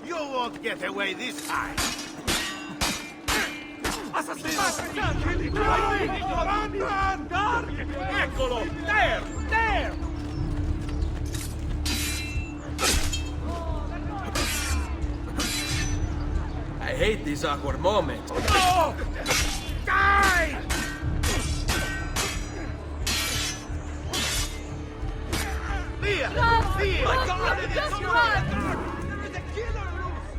You won't get away this time. Eccolo! There! There! I hate these awkward moments. Oh! Die! Via! Via! My God! Just run! There's a killer loose!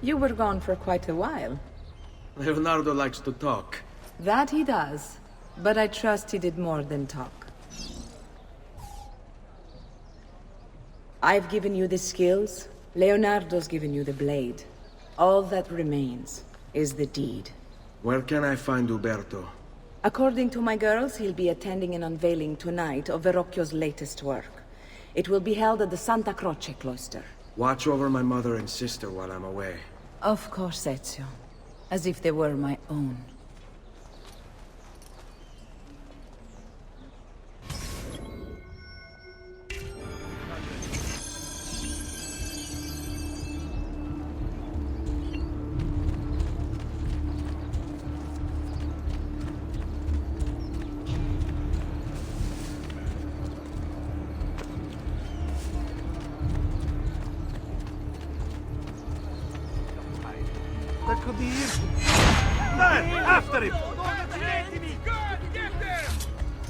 You were gone for quite a while. Leonardo likes to talk. That he does. But I trust he did more than talk. I've given you the skills. Leonardo's given you the blade. All that remains is the deed. Where can I find Uberto? According to my girls, he'll be attending an unveiling tonight of Verrocchio's latest work. It will be held at the Santa Croce cloister. Watch over my mother and sister while I'm away. Of course, Ezio. As if they were my own. That could be it. There! After him! God, get there!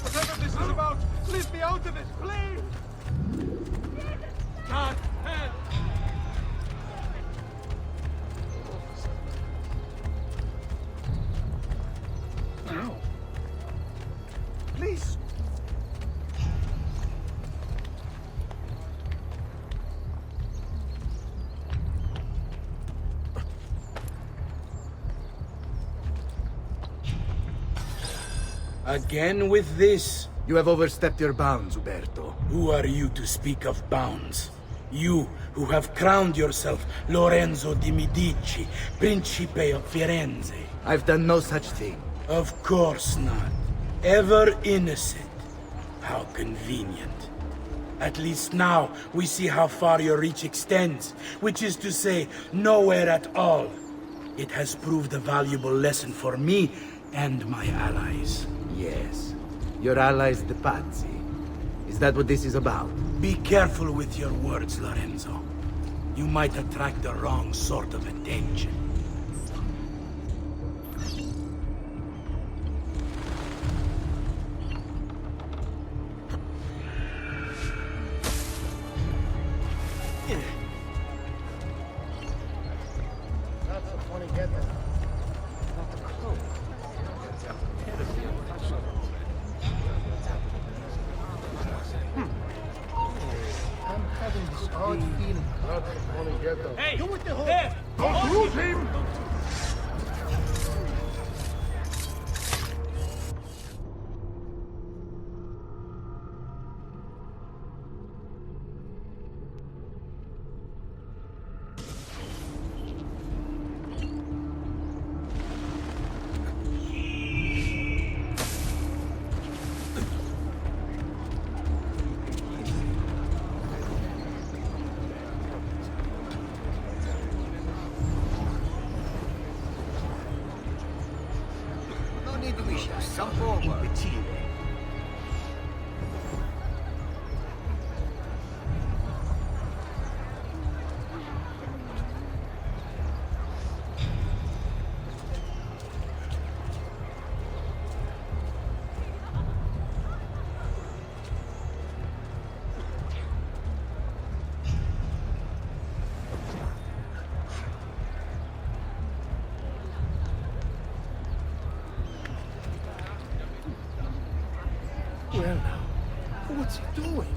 Whatever this is about, leave me out of it, please! God, help! No. Please. Again with this? You have overstepped your bounds, Uberto. Who are you to speak of bounds? You, who have crowned yourself Lorenzo di Medici, Principe of Firenze. I've done no such thing. Of course not. Ever innocent. How convenient. At least now, we see how far your reach extends, which is to say, nowhere at all. It has proved a valuable lesson for me and my allies. Yes. Your allies, the Pazzi. Is that what this is about? Be careful with your words, Lorenzo. You might attract the wrong sort of attention. Hey! There! Don't lose him! Some forward. Well now, what's he doing?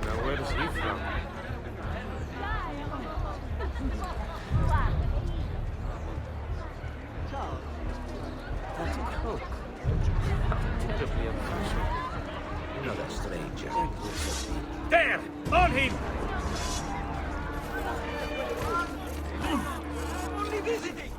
Now where is he from? That cloak. How terribly unusual. Another stranger. There! On him! Only visiting!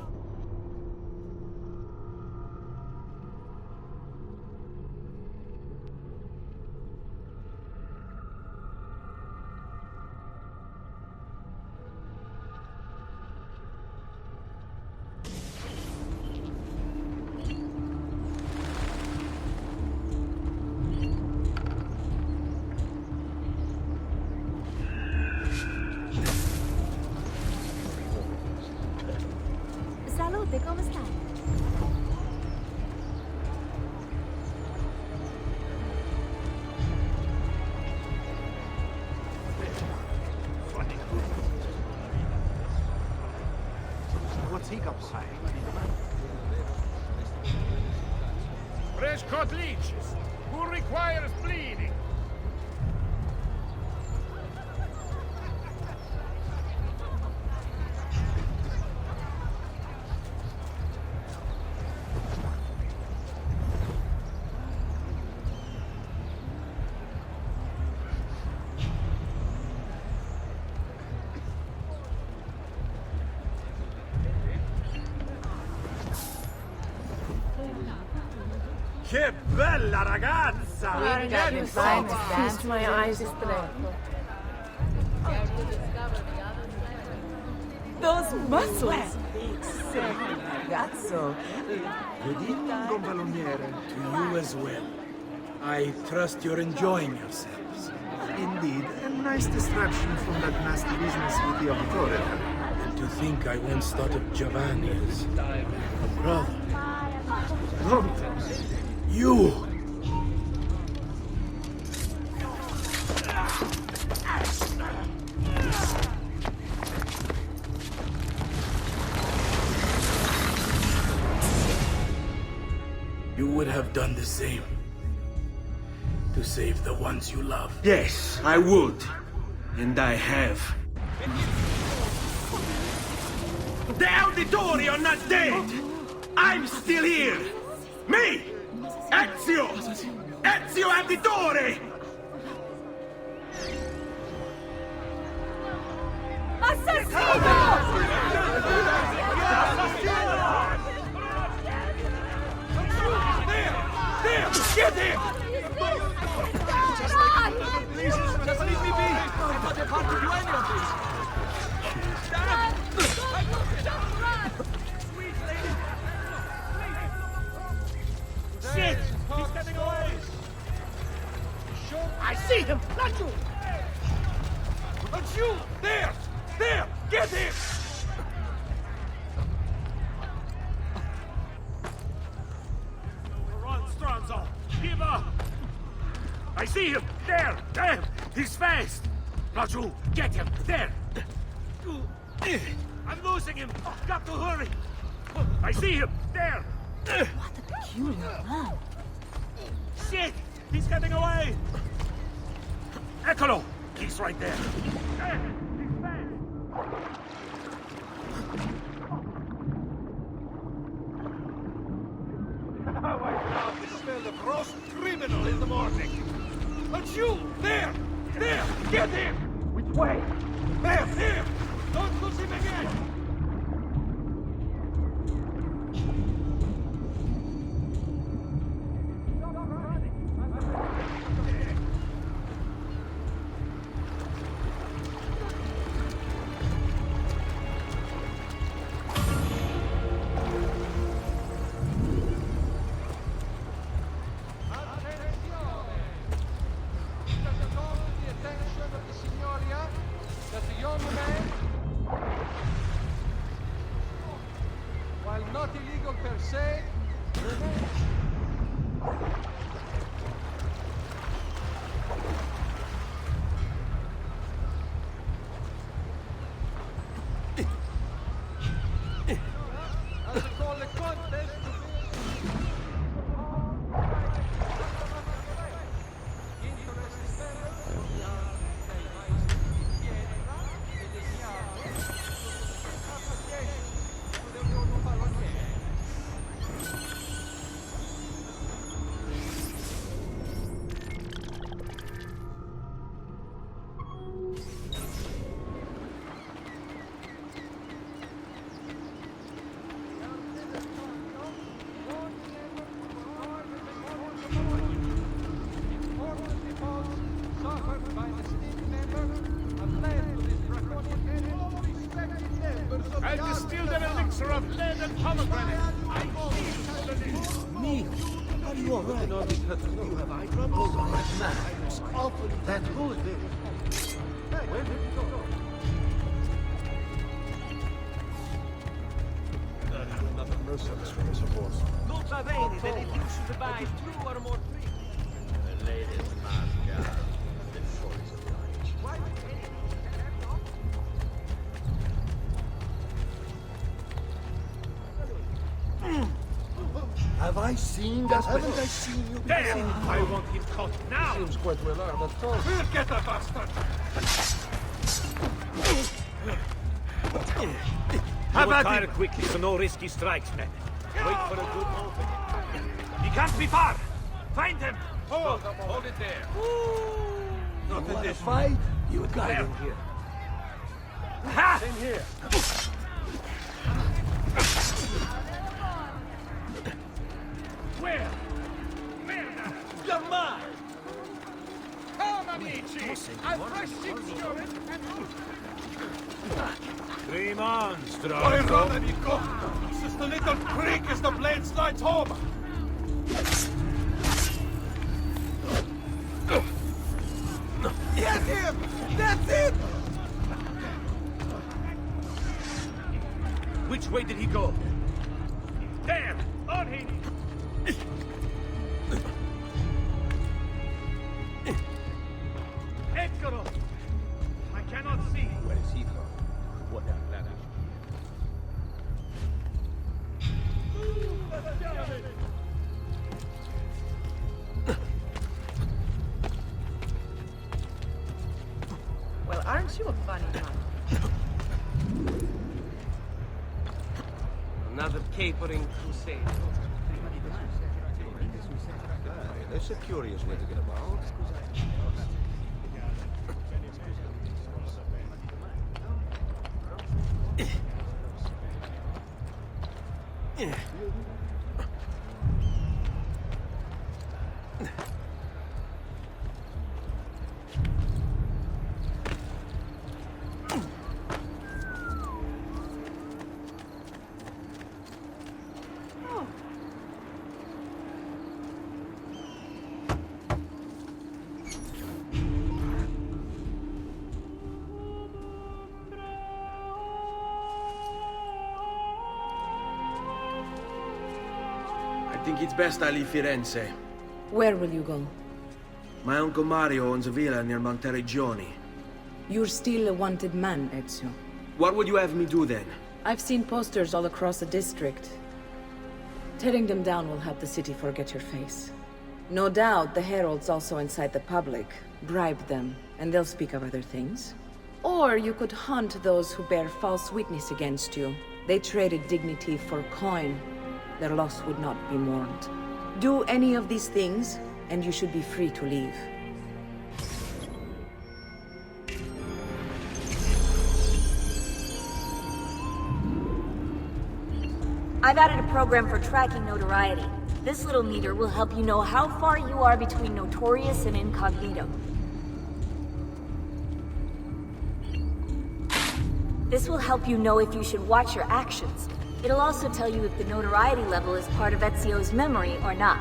Fresh cut leeches. Who requires bleeding? Che bella ragazza! Feast my eyes today. Those muscles! Ragazzo. Good evening, gonfaloniere. To you as well. I trust you're enjoying yourselves. Indeed, a nice distraction from that nasty business with the Auditore. And to think I once thought of Giovanni as a brother. Don't. You! You would have done the same. To save the ones you love. Yes, I would. And I have. The Auditore are not dead! I'm still here! Me! Ezio! Ezio Auditore! There! Get him! Just leave me be! I'm not a part to do any of this! Shit! He's getting away! I see him! Not you! Not you! There! There! Get him! Run, Stranzo! Give up! I see him! There! Damn! He's fast! Not you! Get him! There! I'm losing him! Got to hurry! I see him! There! What a peculiar man. Shit! He's getting away! Eccolo! He's right there! There! He's fast! How I love the smell of roast criminal in the morning! But you! There! There! Get him! Which way? There! Don't lose him again! Not illegal per se. As a call the contest I'll distill the elixir of lead and pomegranate. I Me? Are you all right? You have eye trouble? Oh, man, I was awful. That good. Hey, where did you go? Another merciless from his horse. Non sapete that if you should buy 2 or more trees. The latest mascara. The choice of light. Why? Have I seen that? Haven't I seen you before? Damn! I want him caught now! Seems quite well armed at all. We'll get the bastard! Have at him quickly, so no risky strikes, men. Wait for a good opening. He can't be far! Find him! Hold it there. Not in this Fight? You got There. him here. Ha! Same here. Where? Merda! You're mine! Come, amici! A fresh ship's going Dream on, Oi, strong. run, amico! It's just a little creak as the blade slides home! Get him! That's it! Which way did he go? There! On him! Eccolo! I cannot see. Where is he from? What a planet. Well, aren't you a funny one? Another capering crusade. That's a curious way to get about. I think it's best I leave Firenze. Where will you go? My uncle Mario owns a villa near Monteregioni. You're still a wanted man, Ezio. What would you have me do then? I've seen posters all across the district. Tearing them down will help the city forget your face. No doubt the heralds also incite the public. Bribe them, and they'll speak of other things. Or you could hunt those who bear false witness against you. They traded dignity for coin. Their loss would not be mourned. Do any of these things, and you should be free to leave. I've added a program for tracking notoriety. This little meter will help you know how far you are between notorious and incognito. This will help you know if you should watch your actions. It'll also tell you if the notoriety level is part of Ezio's memory or not.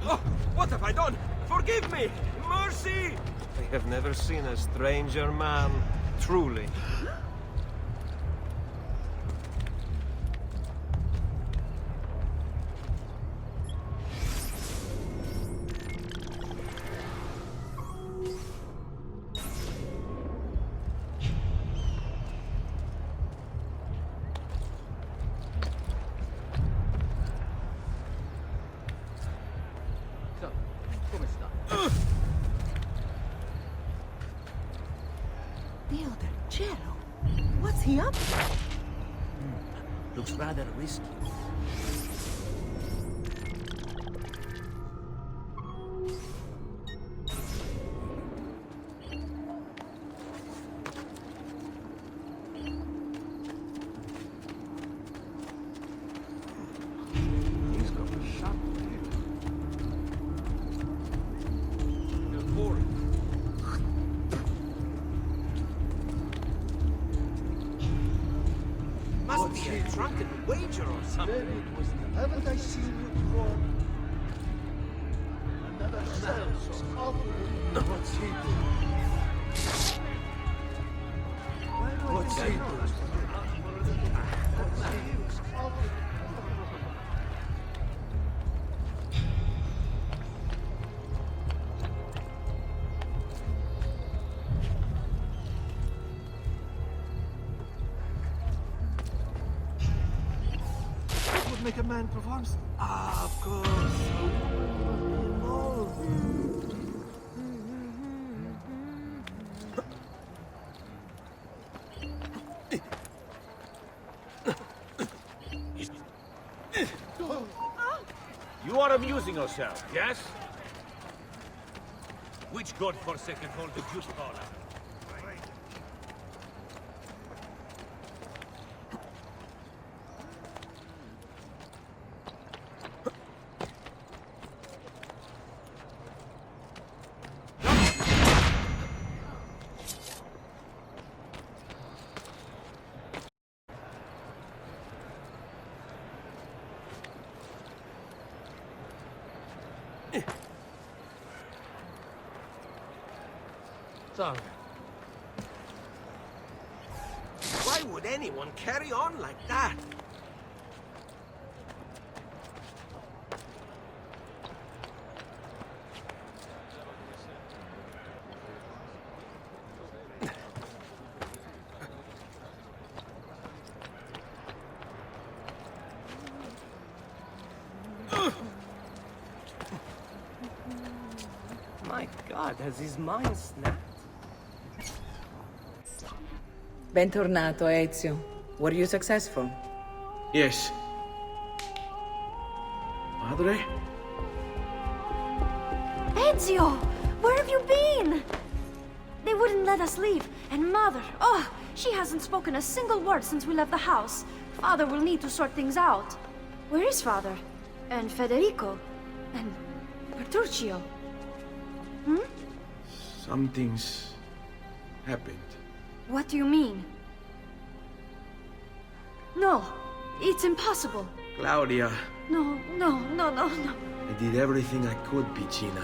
Oh, what have I done? Forgive me! Mercy! I have never seen a stranger man, truly. Dio del Cielo. What's he up to? Looks rather risky. He's got a shot here. Must be a drunken wager or something. Maybe it was the... Haven't I seen you before? Another man so awful. What's he doing? What's he doing? like a man performs? Ah, of course. You are amusing yourself, yes? Which godforsaken hold the juice parlor? Sorry. Why would anyone carry on like that? My God, has his mind snapped? Bentornato, Ezio. Were you successful? Yes. Madre? Ezio! Where have you been? They wouldn't let us leave. And Mother, oh, she hasn't spoken a single word since we left the house. Father will need to sort things out. Where is Father? And Federico? And Petruccio? Hmm? Something's happened. What do you mean? No, it's impossible. Claudia, No. I did everything I could, Piccina.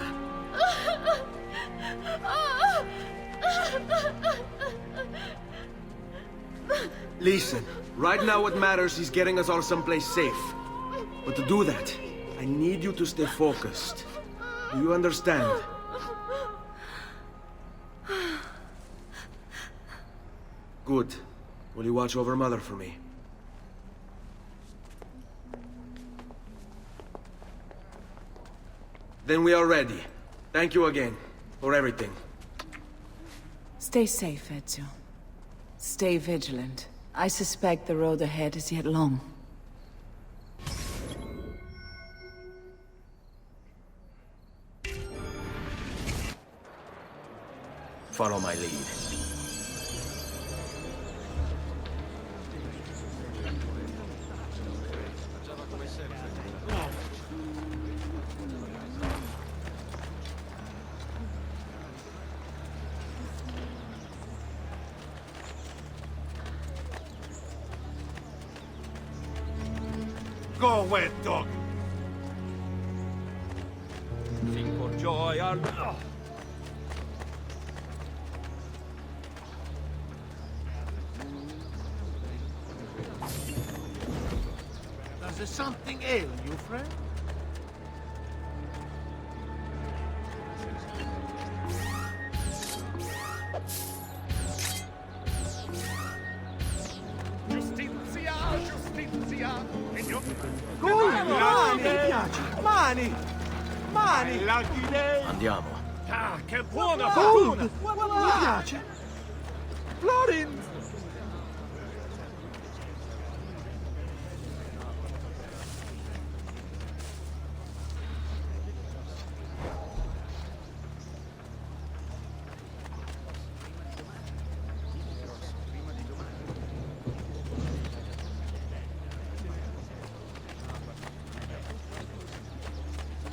Listen, right now what matters is getting us all someplace safe. But to do that, I need you to stay focused. Do you understand? Good. Will you watch over Mother for me? Then we are ready. Thank you again for everything. Stay safe, Ezio. Stay vigilant. I suspect the road ahead is yet long. Follow my lead. Go away, dog. Sing for joy, I'll... Does there something ail you, friend? Andiamo. Ah, che buona fortuna! Mi piace. Florin!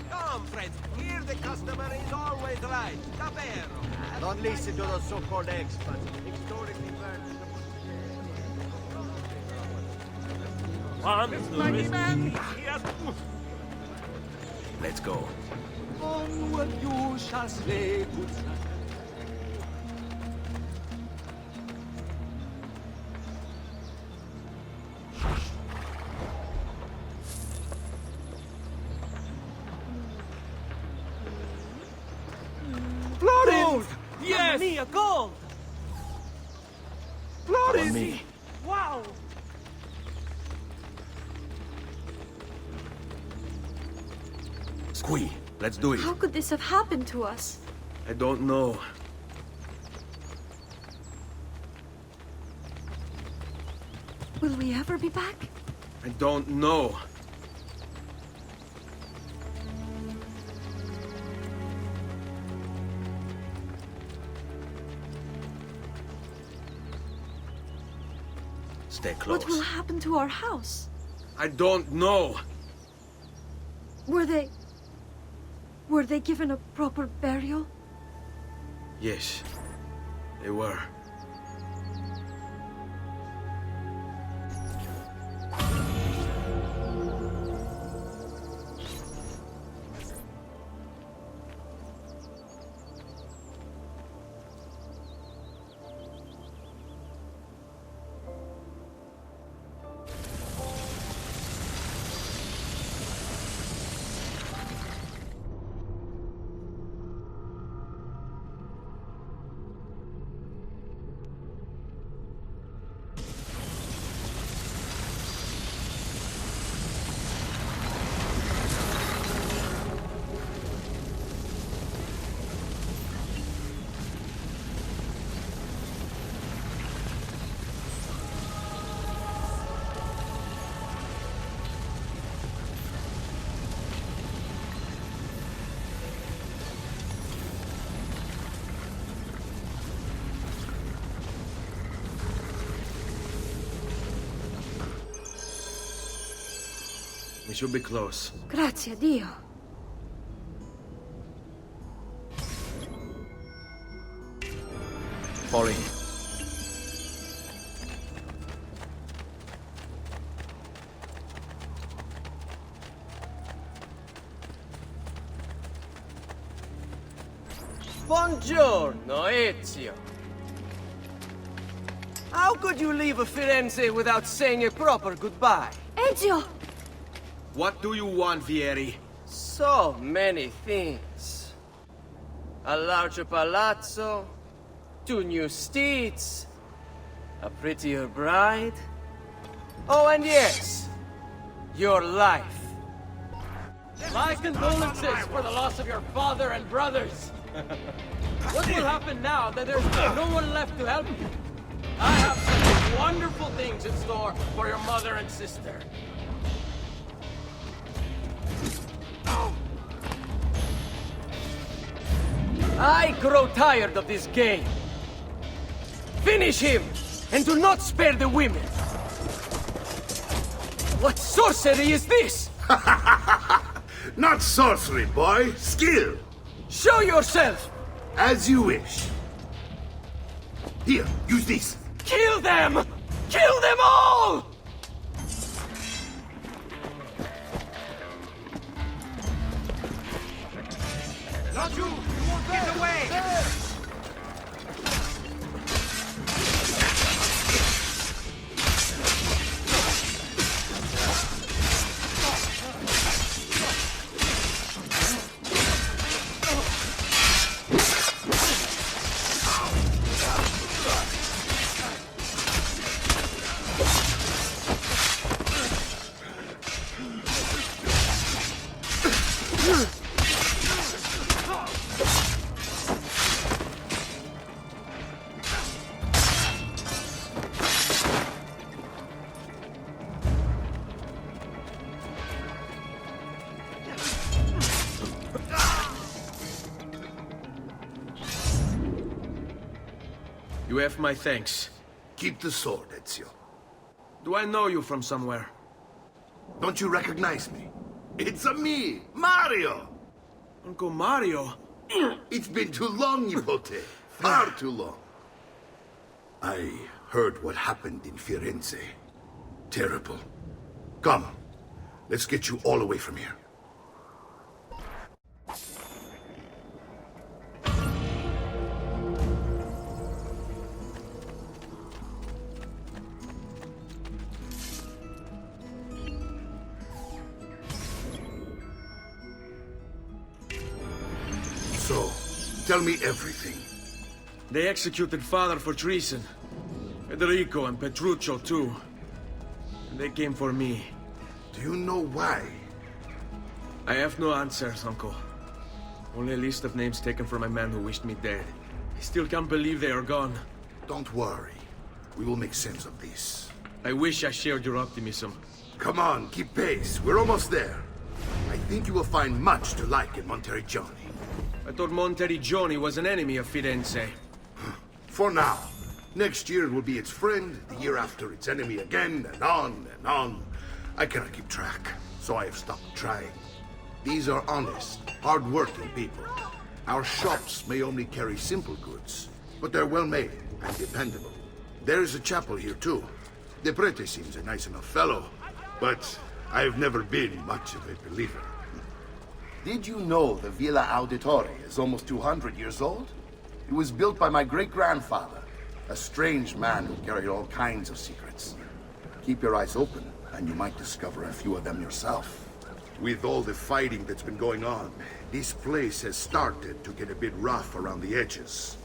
Come, friends. Here the customer is always right. Davvero. Don't listen to those so-called experts. Historically Let's go. Onward you shall slay good Florin! Yes! Mia, gold! Florin! On me. Wow! Let's do it. How could this have happened to us? I don't know. Will we ever be back? I don't know. Stay close. What will happen to our house? I don't know. Were they given a proper burial? Yes, they were. We should be close. Grazie a Dio. Polly. Buongiorno, Ezio. How could you leave Firenze without saying a proper goodbye? Ezio! What do you want, Vieri? So many things. A larger palazzo, 2 new steeds, a prettier bride. Oh, and yes, your life. My condolences for the loss of your father and brothers. What will happen now that there's no one left to help you? I have some wonderful things in store for your mother and sister. I grow tired of this game. Finish him, and do not spare the women. What sorcery is this? Not sorcery, boy. Skill. Show yourself! As you wish. Here, use this. Kill them! Kill them all! Not you! You won't get away! You have my thanks. Keep the sword, Ezio. Do I know you from somewhere? Don't you recognize me? It's a me, Mario! Uncle Mario? It's been too long, Nipote. Far too long. I heard what happened in Firenze. Terrible. Come, let's get you all away from here. So, tell me everything. They executed father for treason. Federico and Petruccio too. And they came for me. Do you know why? I have no answers, Uncle. Only a list of names taken from a man who wished me dead. I still can't believe they are gone. Don't worry. We will make sense of this. I wish I shared your optimism. Come on, keep pace. We're almost there. I think you will find much to like in Monteriggioni. I thought Monteriggioni was an enemy of Firenze. For now. Next year it will be its friend, the year after its enemy again, and on and on. I cannot keep track, so I have stopped trying. These are honest, hard-working people. Our shops may only carry simple goods, but they're well-made and dependable. There is a chapel here, too. The prete seems a nice enough fellow, but I have never been much of a believer. Did you know the Villa Auditore is almost 200 years old? It was built by my great-grandfather, a strange man who carried all kinds of secrets. Keep your eyes open, and you might discover a few of them yourself. With all the fighting that's been going on, this place has started to get a bit rough around the edges.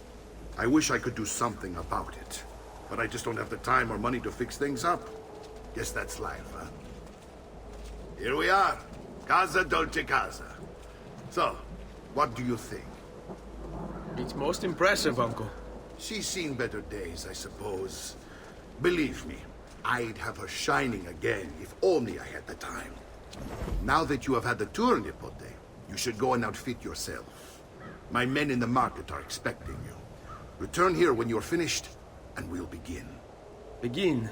I wish I could do something about it, but I just don't have the time or money to fix things up. Guess that's life, huh? Here we are. Casa Dolce Casa. So, what do you think? It's most impressive, Uncle. She's seen better days, I suppose. Believe me, I'd have her shining again if only I had the time. Now that you have had the tour, Nipote, you should go and outfit yourself. My men in the market are expecting you. Return here when you're finished, and we'll begin. Begin?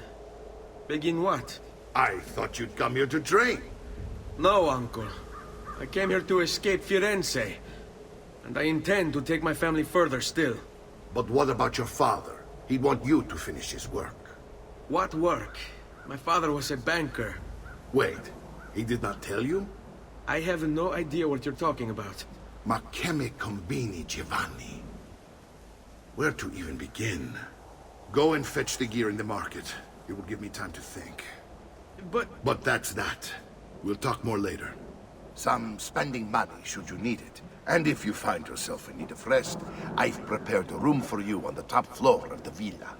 Begin what? I thought you'd come here to train. No, Uncle. I came here to escape Firenze. And I intend to take my family further still. But what about your father? He'd want you to finish his work. What work? My father was a banker. Wait, he did not tell you? I have no idea what you're talking about. Ma che me combini, Giovanni? Where to even begin? Go and fetch the gear in the market. It will give me time to think. But that's that. We'll talk more later. Some spending money should you need it. And if you find yourself in need of rest, I've prepared a room for you on the top floor of the villa.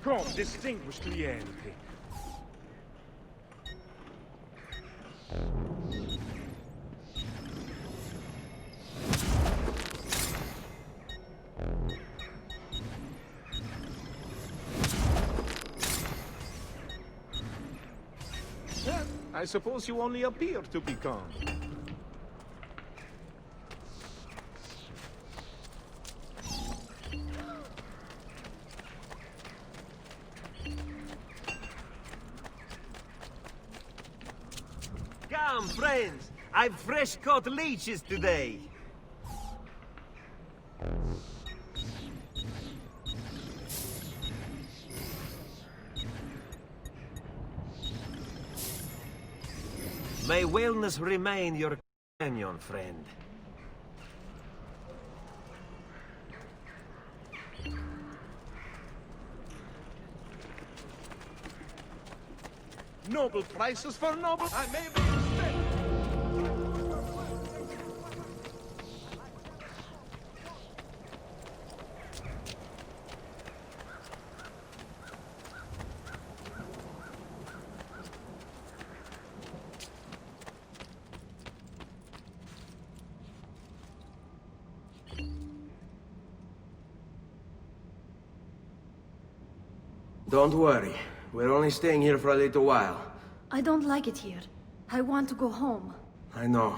Come, distinguished cliente. I suppose you only appear to be calm. Come, friends! I've fresh-caught leeches today! May wellness remain your companion, friend. Noble prices for noble... I may be mistaken. Don't worry. We're only staying here for a little while. I don't like it here. I want to go home. I know.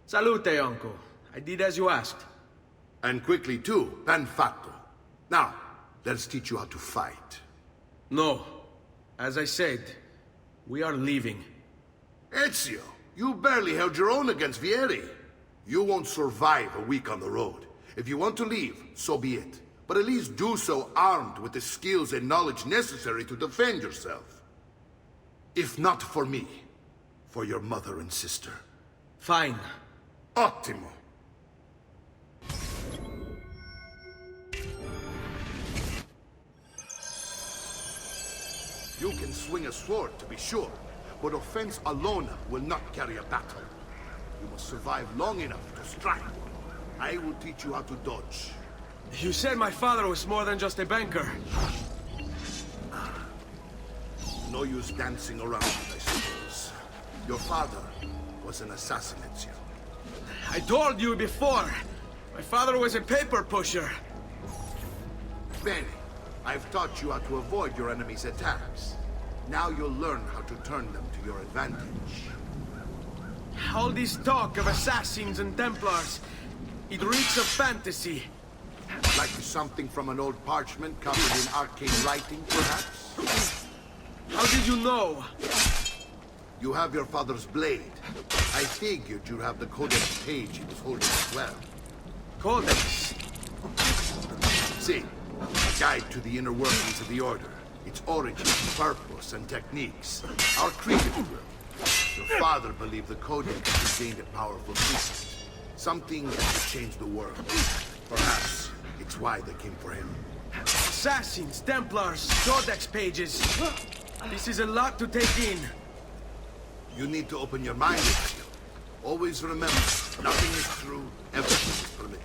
Salute, Uncle. I did as you asked. And quickly too, ben fatto. Now, let's teach you how to fight. No. As I said, we are leaving. Ezio, you barely held your own against Vieri. You won't survive a week on the road. If you want to leave, so be it. But at least do so armed with the skills and knowledge necessary to defend yourself. If not for me, for your mother and sister. Fine. Ottimo. You can swing a sword, to be sure, but offense alone will not carry a battle. You must survive long enough to strike. I will teach you how to dodge. You said my father was more than just a banker. No use dancing around it, I suppose. Your father was an assassin, Ezio. I told you before. My father was a paper pusher. Bene. I've taught you how to avoid your enemy's attacks. Now you'll learn how to turn them to your advantage. All this talk of assassins and Templars, it reeks of fantasy. Like something from an old parchment covered in arcane writing, perhaps? How did you know? You have your father's blade. I figured you'd have the codex page he was holding as well. Codex? See, a guide to the inner workings of the Order. Its origin, purpose, and techniques. Our creed, if you will. Your father believed the codex contained a powerful secret. Something that could change the world. Perhaps it's why they came for him. Assassins, Templars, Codex pages. This is a lot to take in. You need to open your mind, Ezio. Always remember, nothing is true, everything is permitted.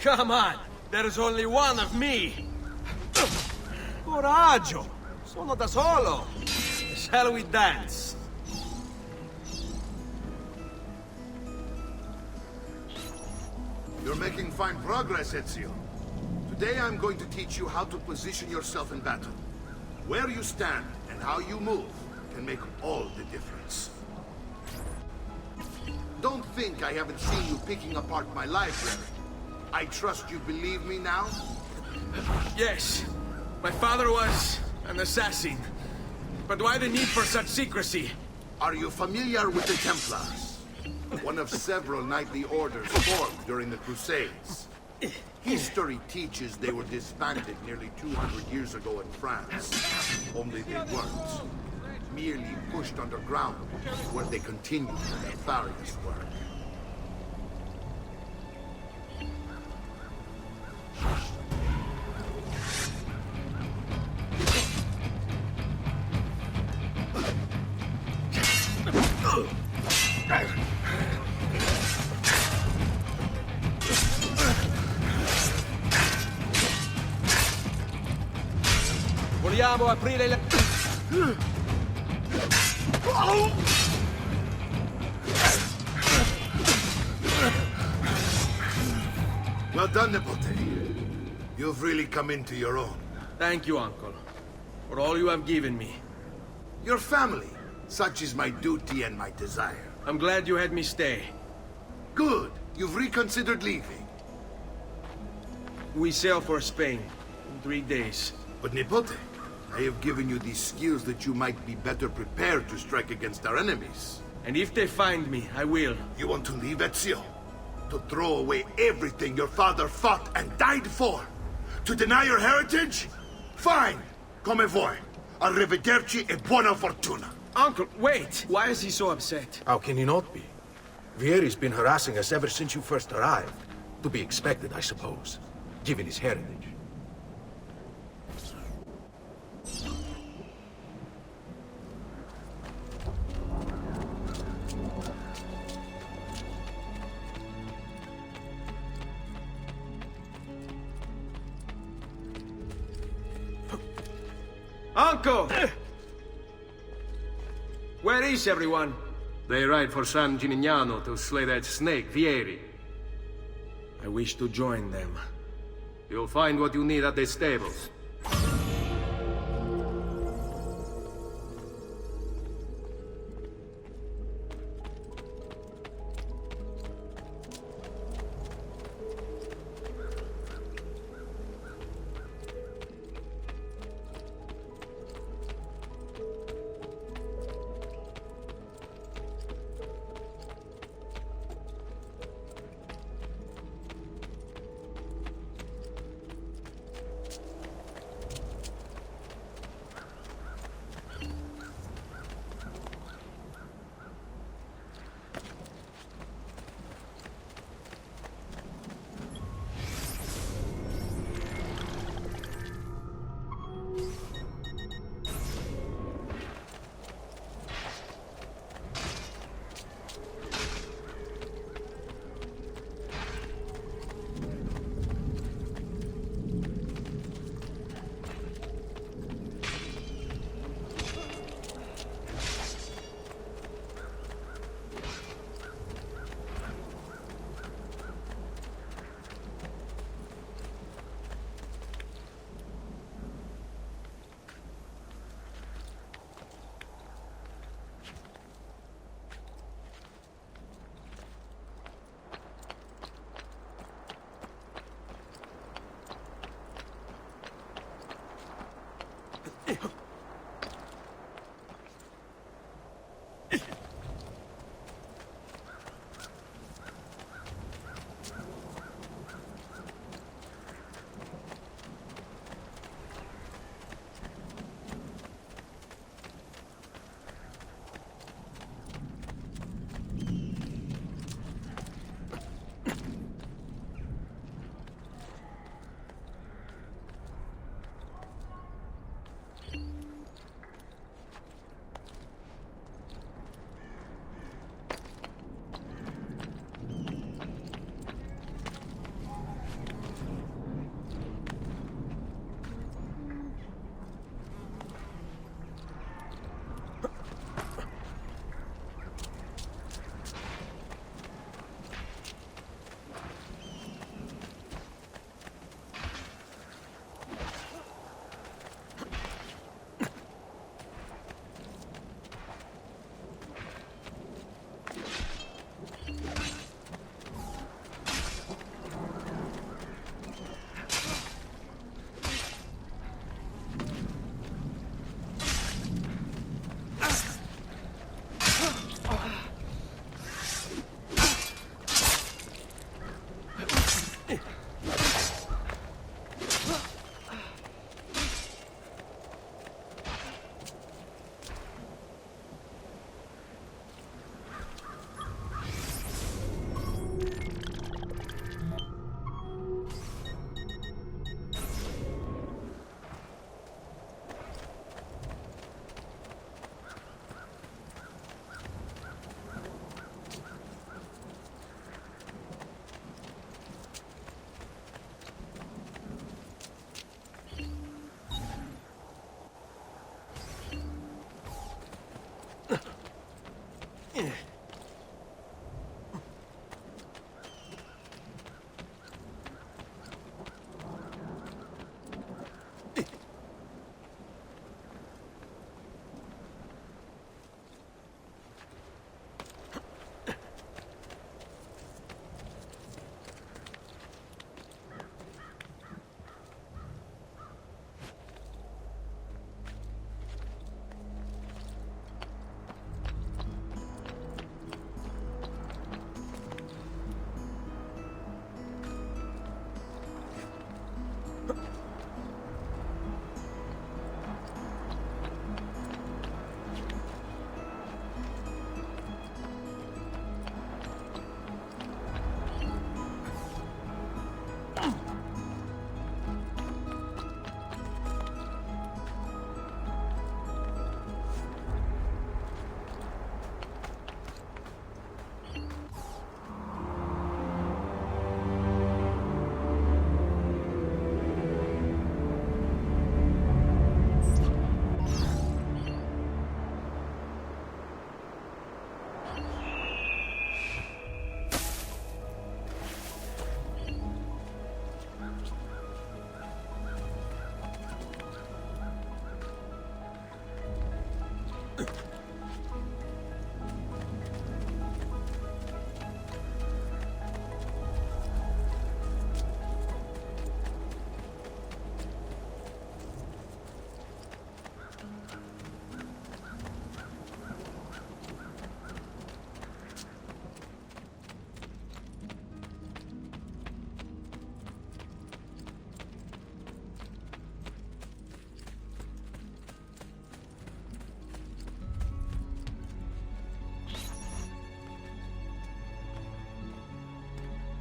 Come on! There's only one of me! Coraggio! Sono da solo! Shall we dance? You're making fine progress, Ezio. Today I'm going to teach you how to position yourself in battle. Where you stand and how you move can make all the difference. Don't think I haven't seen you picking apart my library. I trust you believe me now? Yes. My father was an assassin. But why the need for such secrecy? Are you familiar with the Templars? One of several knightly orders formed during the Crusades. History teaches they were disbanded nearly 200 years ago in France. Only they weren't. Merely pushed underground, where they continued their nefarious work. Vogliamo aprire le... Well done, Nipote. You've really come into your own. Thank you, Uncle, for all you have given me. Your family. Such is my duty and my desire. I'm glad you had me stay. Good. You've reconsidered leaving. We sail for Spain in 3 days. But Nipote, I have given you these skills that you might be better prepared to strike against our enemies. And if they find me, I will. You want to leave, Ezio? To throw away everything your father fought and died for? To deny your heritage? Fine! Come vuoi. Arrivederci e buona fortuna. Uncle, wait! Why is he so upset? How can he not be? Vieri's been harassing us ever since you first arrived. To be expected, I suppose, given his heritage. Uncle! Where is everyone? They ride for San Gimignano to slay that snake, Vieri. I wish to join them. You'll find what you need at the stables.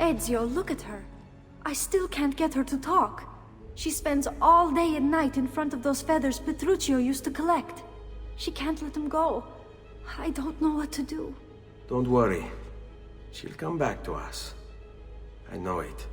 Ezio, look at her. I still can't get her to talk. She spends all day and night in front of those feathers Petruchio used to collect. She can't let them go. I don't know what to do. Don't worry. She'll come back to us. I know it.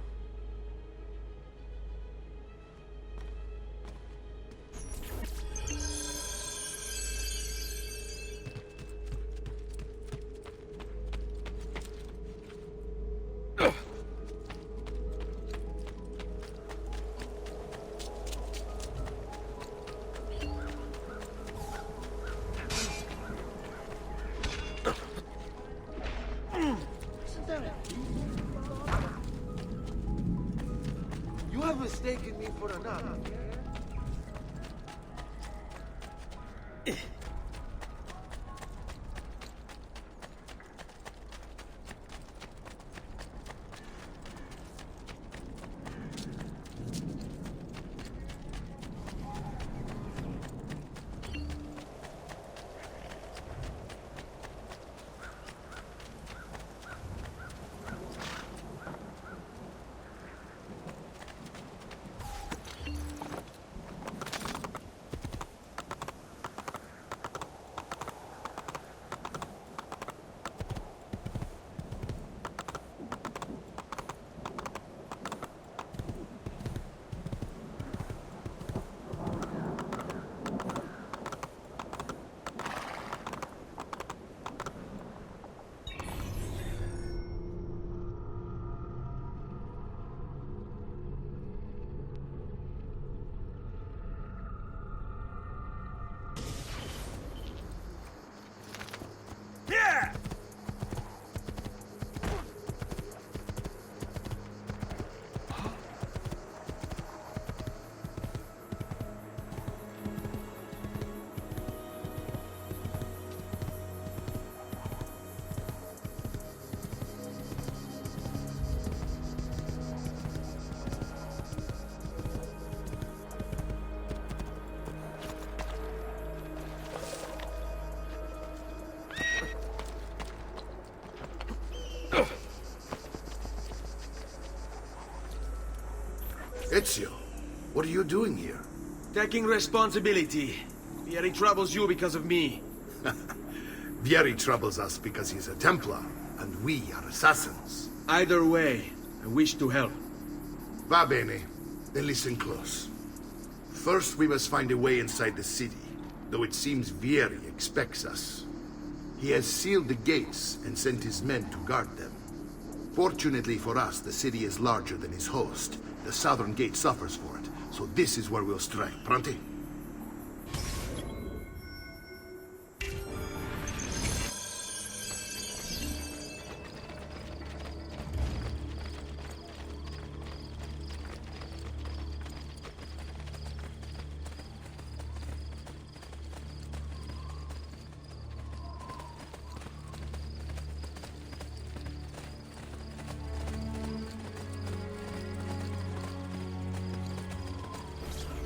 You have mistaken me for another. Ezio, what are you doing here? Taking responsibility. Vieri troubles you because of me. Vieri troubles us because he's a Templar, and we are assassins. Either way, I wish to help. Va bene. Then listen close. First, we must find a way inside the city, though it seems Vieri expects us. He has sealed the gates and sent his men to guard them. Fortunately for us, the city is larger than his host. The southern gate suffers for it, so this is where we'll strike. Pronti?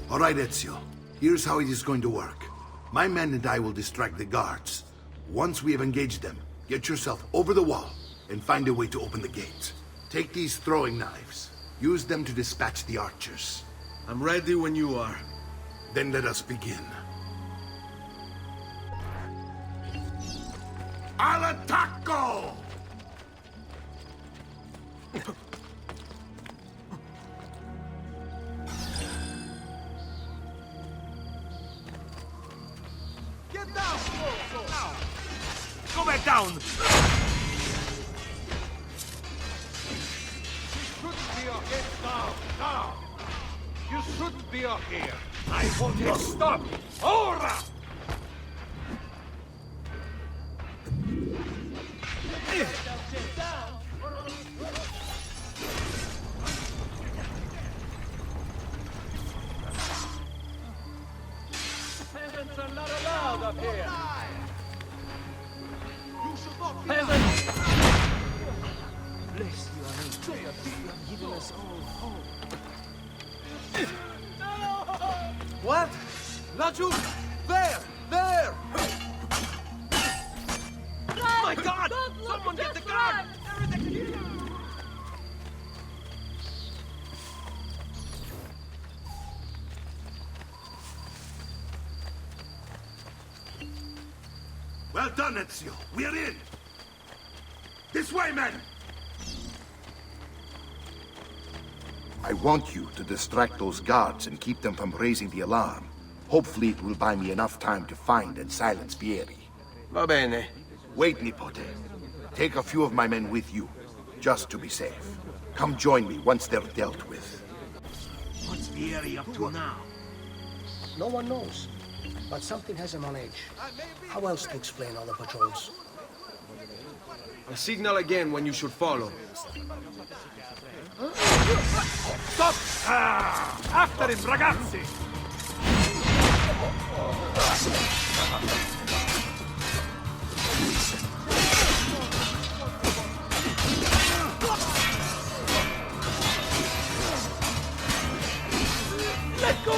All right, Ezio. Here's how it is going to work. My men and I will distract the guards. Once we have engaged them, get yourself over the wall and find a way to open the gate. Take these throwing knives. Use them to dispatch the archers. I'm ready when you are. Then let us begin. Al attacco! Get down! Go back down! Down! You shouldn't be up here! I want you to stop! Ora! Peasants are not allowed up here! You should not be Peasants! Bless you, I mean, you have given us all hope. What? Not you! There! There! My God! Someone get the guard! Well done, Ezio. We're in. This way, men! I want you to distract those guards and keep them from raising the alarm. Hopefully it will buy me enough time to find and silence Vieri. Va bene. Wait, Nipote. Take a few of my men with you, just to be safe. Come join me once they're dealt with. What's Vieri up to now? No one knows. But something has him on edge. How else to explain all the patrols? I'll signal again when you should follow. Stop! After him, ragazzi! Let go!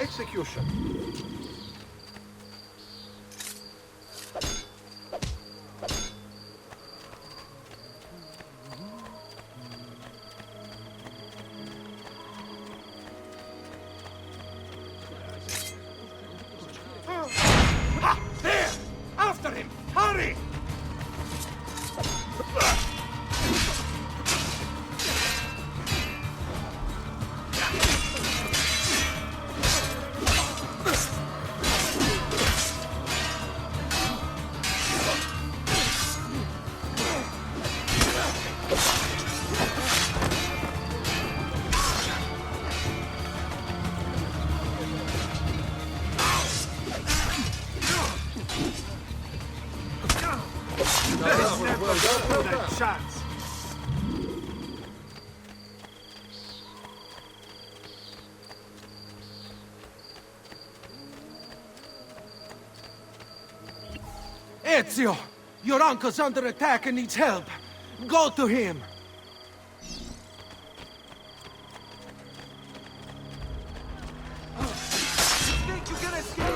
Execution. There! After him! Hurry! Chance. Ezio! Your uncle's under attack and needs help. Go to him! Think you can escape?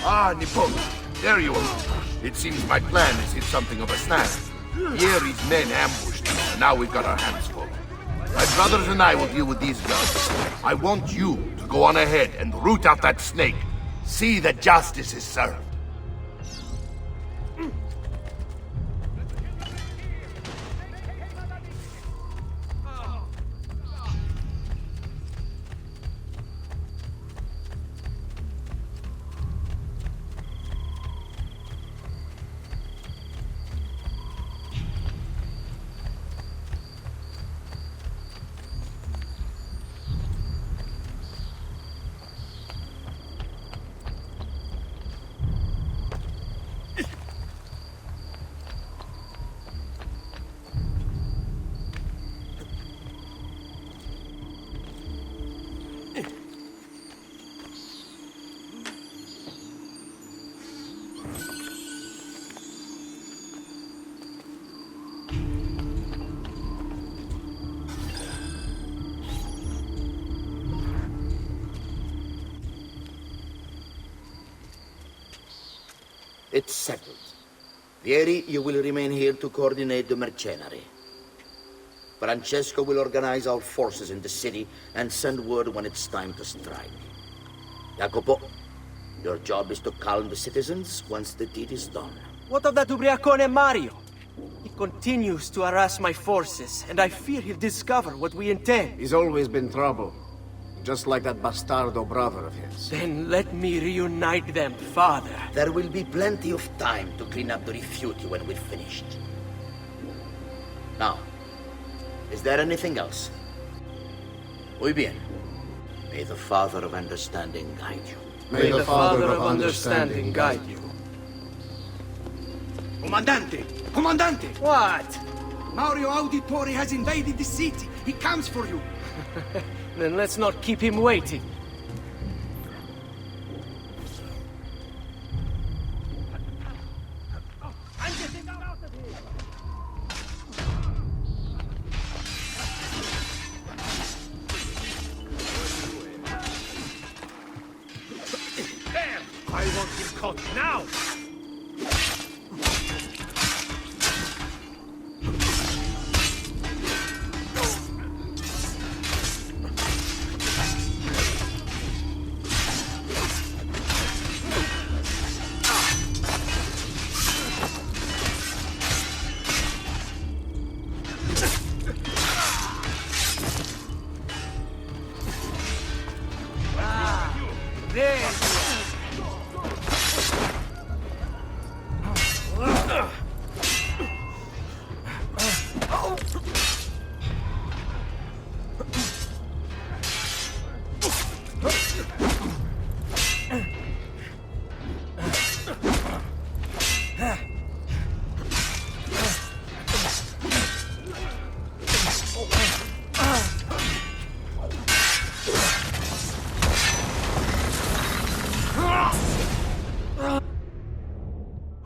Ah, Nipote, there you are. It seems my plan has hit something of a snag. Vieri's men ambushed us, and now we've got our hands full. My brothers and I will deal with these guns. I want you to go on ahead and root out that snake. See that justice is served. It's settled. Vieri, you will remain here to coordinate the mercenary. Francesco will organize our forces in the city and send word when it's time to strike. Jacopo, your job is to calm the citizens once the deed is done. What of that ubriacone Mario? He continues to harass my forces, and I fear he'll discover what we intend. He's always been trouble. just like that bastardo brother of his. Then let me reunite them, Father. There will be plenty of time to clean up the refuge when we're finished. Now, is there anything else? Muy bien. May the Father of Understanding guide you. May the Father of Understanding guide you. Comandante! Comandante! What? Mario Auditore has invaded the city. He comes for you. Then let's not keep him waiting. I'm getting out of here! There! I want him caught now! There!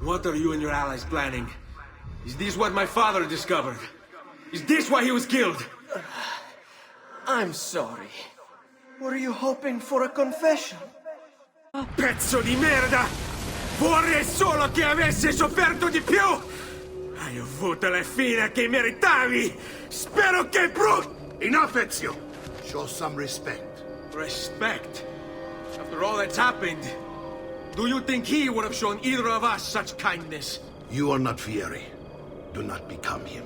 What are you and your allies planning? Is this what my father discovered? Is this why he was killed? I'm sorry. Were you hoping for a confession? Pezzo di merda! Vorrei solo che avessi sofferto di più! Hai avuto la fine che meritavi! Spero che Enough, Ezio! Show some respect. Respect? After all that's happened, do you think he would have shown either of us such kindness? You are not Fieri. Do not become him.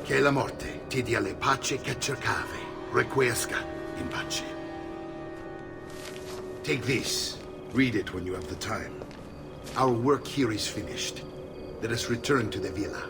Che la morte ti dia le pace che cercavi. Requiesca in pace. Take this. Read it when you have the time. Our work here is finished. Let us return to the villa.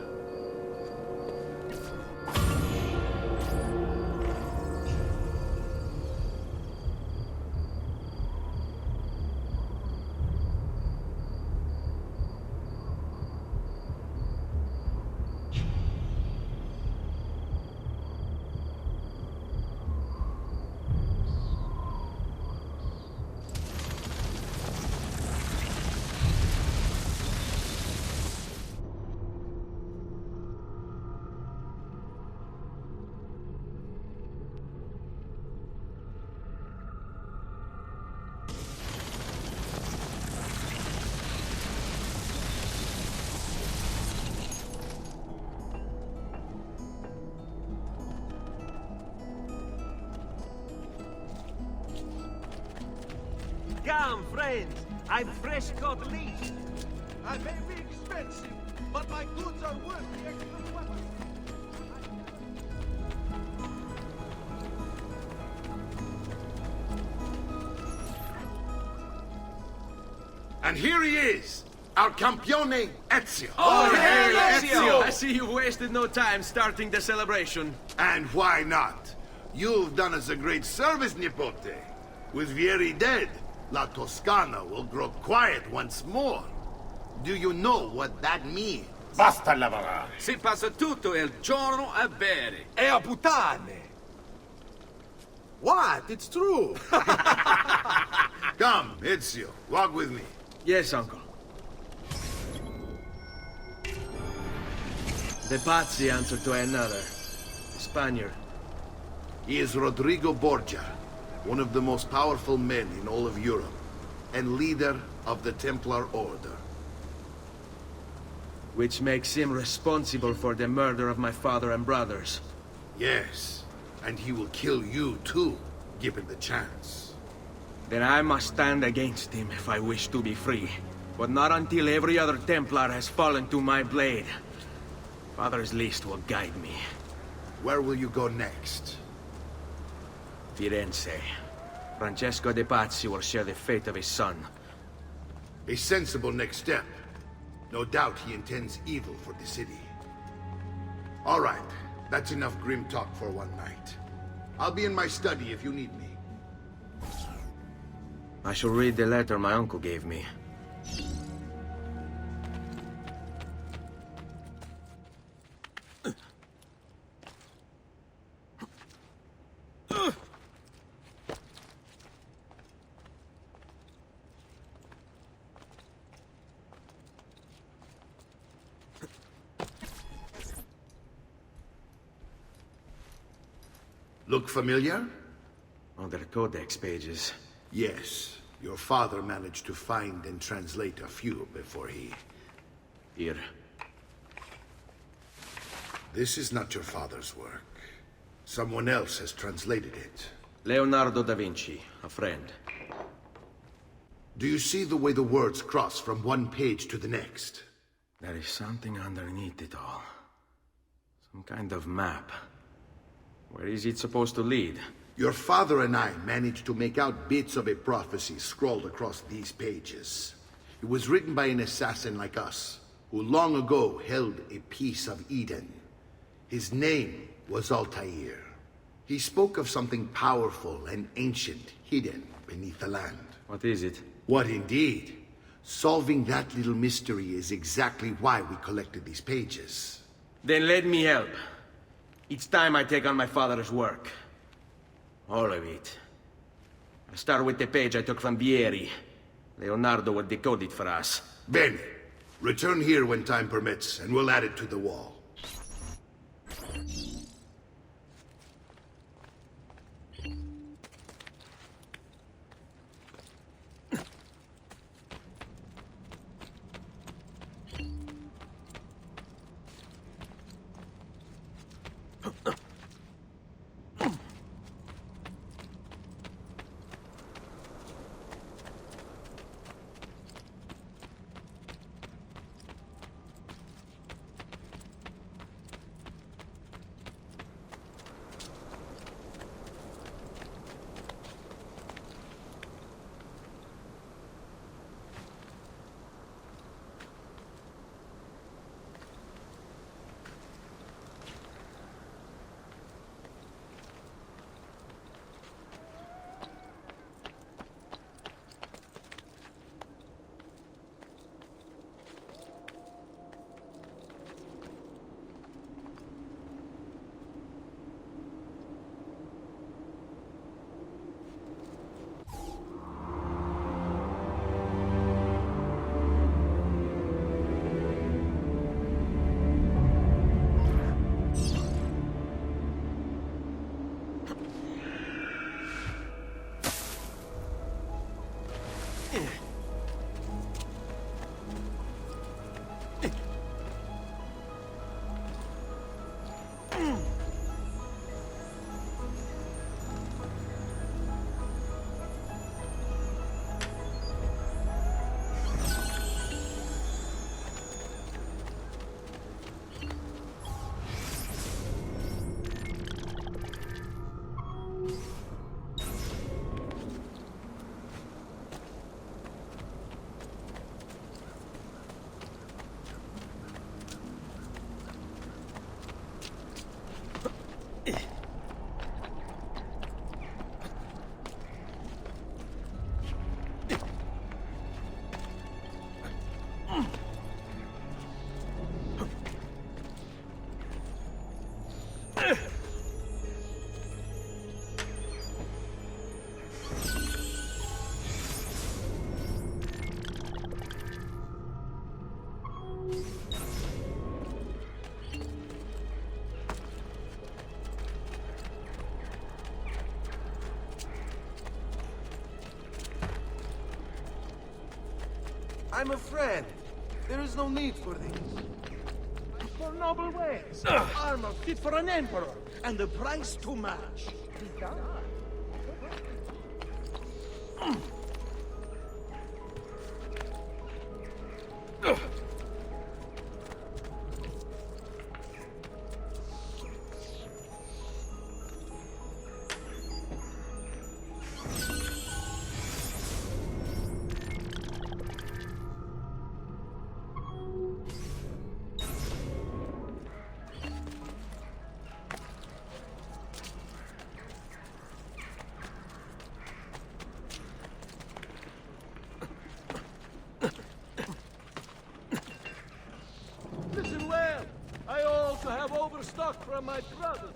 Come, friends. I've fresh caught leech. I may be expensive, but my goods are worth the extra weapon. And here he is, our campione Ezio. Oh, hey, Ezio! I see you wasted no time starting the celebration. And why not? You've done us a great service, Nipote. With Vieri dead, La Toscana will grow quiet once more. Do you know what that means? Basta lavorare. Si passa tutto il giorno a bere. E a puttane. What? It's true. Come, Ezio, walk with me. Yes, uncle. The Pazzi answer to another. Spaniard. He is Rodrigo Borgia, one of the most powerful men in all of Europe, and leader of the Templar Order. Which makes him responsible for the murder of my father and brothers. Yes, and he will kill you too, given the chance. Then I must stand against him if I wish to be free. But not until every other Templar has fallen to my blade. Father's list will guide me. Where will you go next? Firenze. Francesco de' Pazzi will share the fate of his son. A sensible next step. No doubt he intends evil for the city. All right, that's enough grim talk for one night. I'll be in my study if you need me. I shall read the letter my uncle gave me. Look familiar? Other codex pages. Yes. Your father managed to find and translate a few before he... Here. This is not your father's work. Someone else has translated it. Leonardo da Vinci, a friend. Do you see the way the words cross from one page to the next? There is something underneath it all. Some kind of map. Where is it supposed to lead? Your father and I managed to make out bits of a prophecy scrawled across these pages. It was written by an assassin like us, who long ago held a piece of Eden. His name was Altair. He spoke of something powerful and ancient hidden beneath the land. What is it? What indeed? Solving that little mystery is exactly why we collected these pages. Then let me help. It's time I take on my father's work. All of it. I'll start with the page I took from Vieri. Leonardo will decode it for us. Bene. Return here when time permits, and we'll add it to the wall. I'm a friend. There is no need for this. For noble ways, armor fit for an emperor, and the price to match. have overstock from my brother.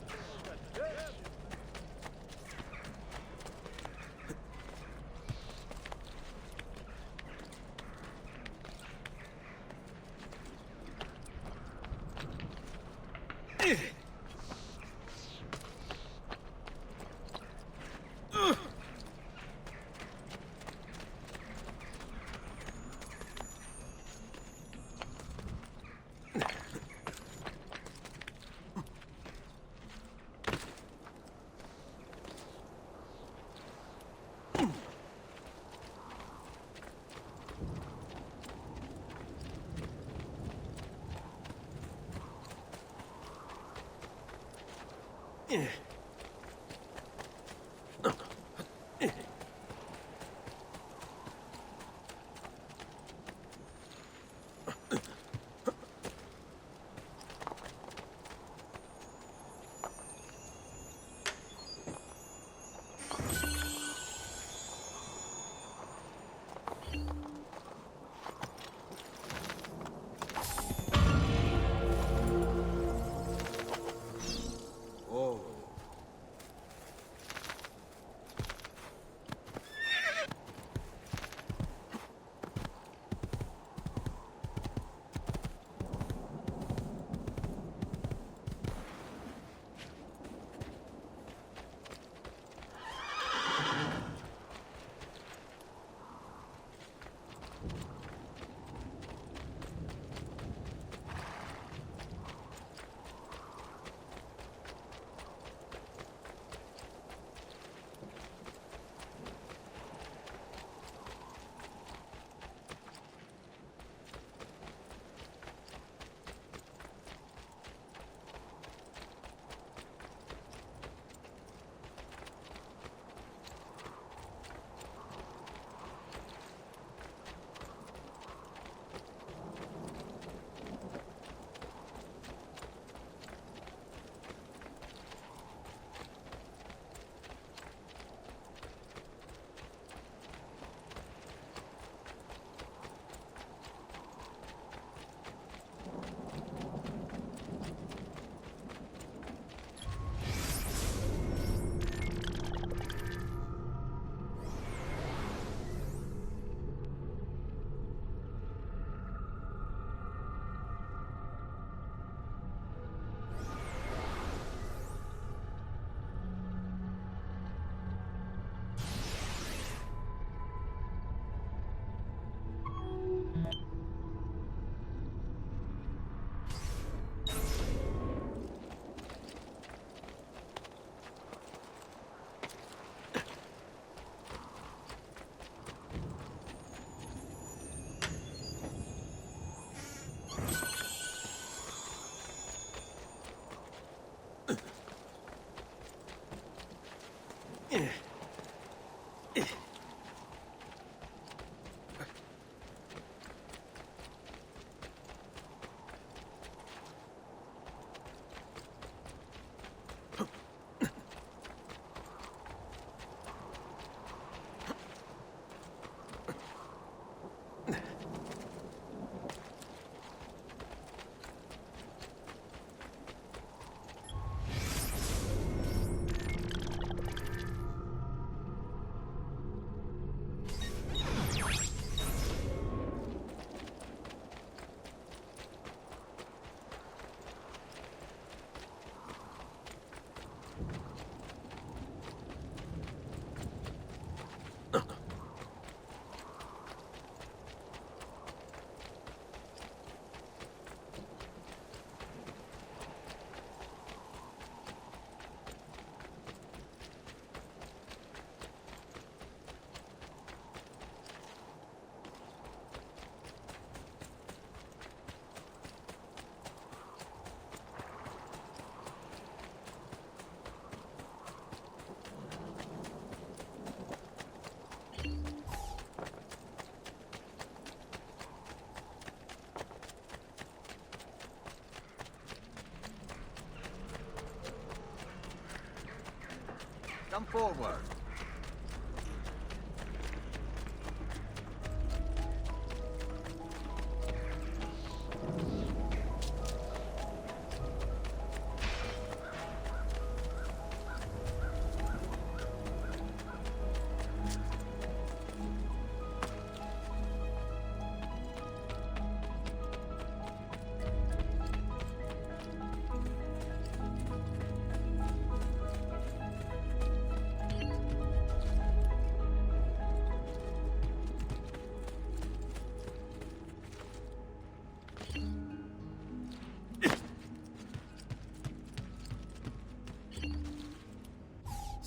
Come forward.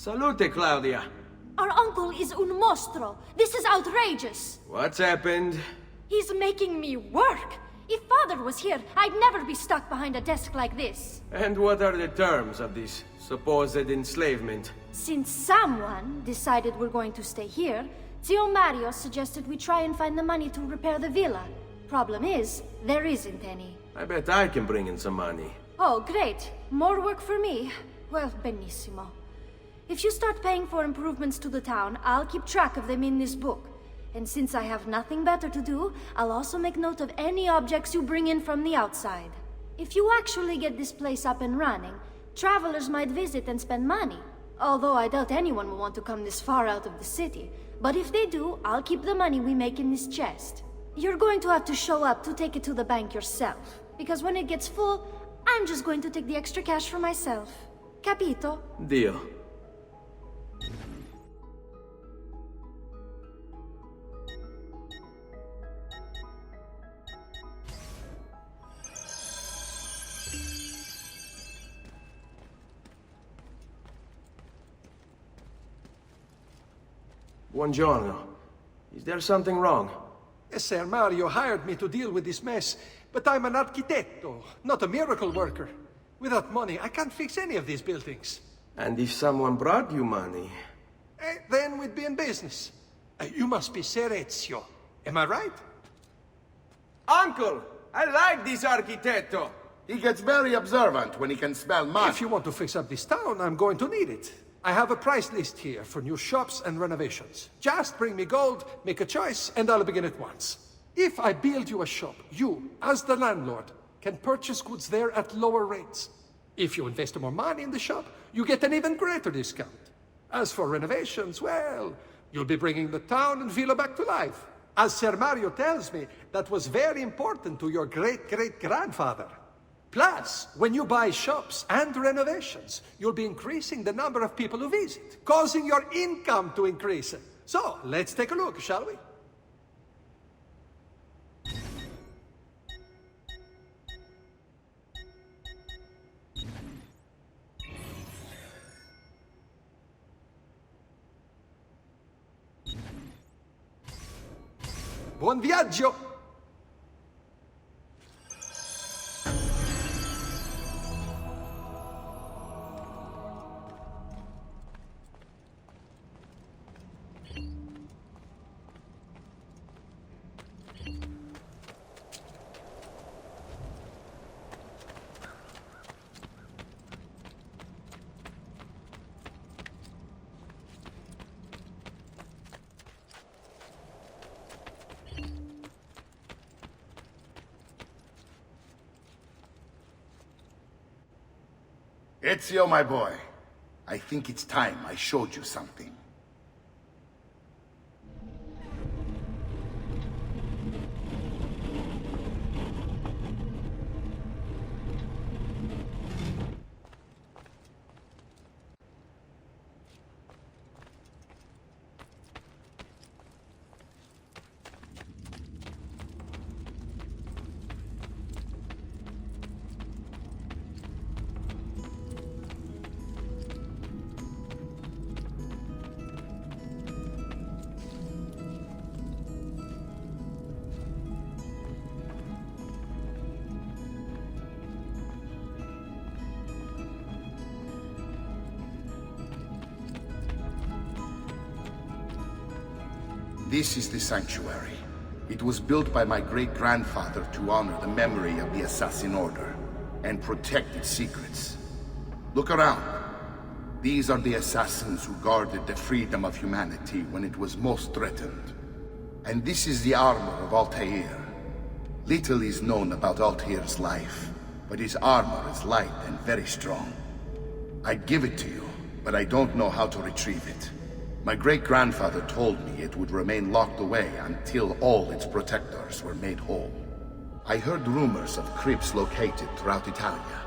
Salute, Claudia. Our uncle is un mostro. This is outrageous. What's happened? He's making me work. If Father was here, I'd never be stuck behind a desk like this. And what are the terms of this supposed enslavement? Since someone decided we're going to stay here, Zio Mario suggested we try and find the money to repair the villa. Problem is, there isn't any. I bet I can bring in some money. Oh, great. More work for me. Well, benissimo. If you start paying for improvements to the town, I'll keep track of them in this book. And since I have nothing better to do, I'll also make note of any objects you bring in from the outside. If you actually get this place up and running, travelers might visit and spend money. Although I doubt anyone will want to come this far out of the city. But if they do, I'll keep the money we make in this chest. You're going to have to show up to take it to the bank yourself. Because when it gets full, I'm just going to take the extra cash for myself. Capito? Deal. Buongiorno. Is there something wrong? Ser Mario hired me to deal with this mess, but I'm an architetto, not a miracle worker. Without money, I can't fix any of these buildings. And if someone brought you money? Then we'd be in business. You must be Ser Ezio. Am I right? Uncle! I like this architetto! He gets very observant when he can smell money. If you want to fix up this town, I'm going to need it. I have a price list here for new shops and renovations. Just bring me gold, make a choice, and I'll begin at once. If I build you a shop, you, as the landlord, can purchase goods there at lower rates. If you invest more money in the shop, you get an even greater discount. As for renovations, well, you'll be bringing the town and villa back to life. As Ser Mario tells me, that was very important to your great-great-grandfather. Plus, when you buy shops and renovations, you'll be increasing the number of people who visit, causing your income to increase. So, let's take a look, shall we? Buon viaggio! Ezio, my boy, I think it's time I showed you something. This is the sanctuary. It was built by my great-grandfather to honor the memory of the Assassin Order and protect its secrets. Look around. These are the assassins who guarded the freedom of humanity when it was most threatened. And this is the armor of Altair. Little is known about Altair's life, but his armor is light and very strong. I'd give it to you, but I don't know how to retrieve it. My great-grandfather told me it would remain locked away until all its protectors were made whole. I heard rumors of crypts located throughout Italia,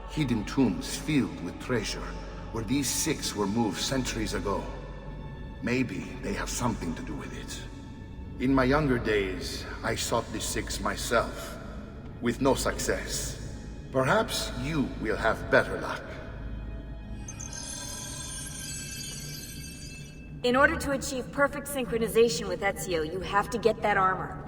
hidden tombs filled with treasure, where these six were moved centuries ago. Maybe they have something to do with it. In my younger days, I sought the six myself, with no success. Perhaps you will have better luck. In order to achieve perfect synchronization with Ezio, you have to get that armor.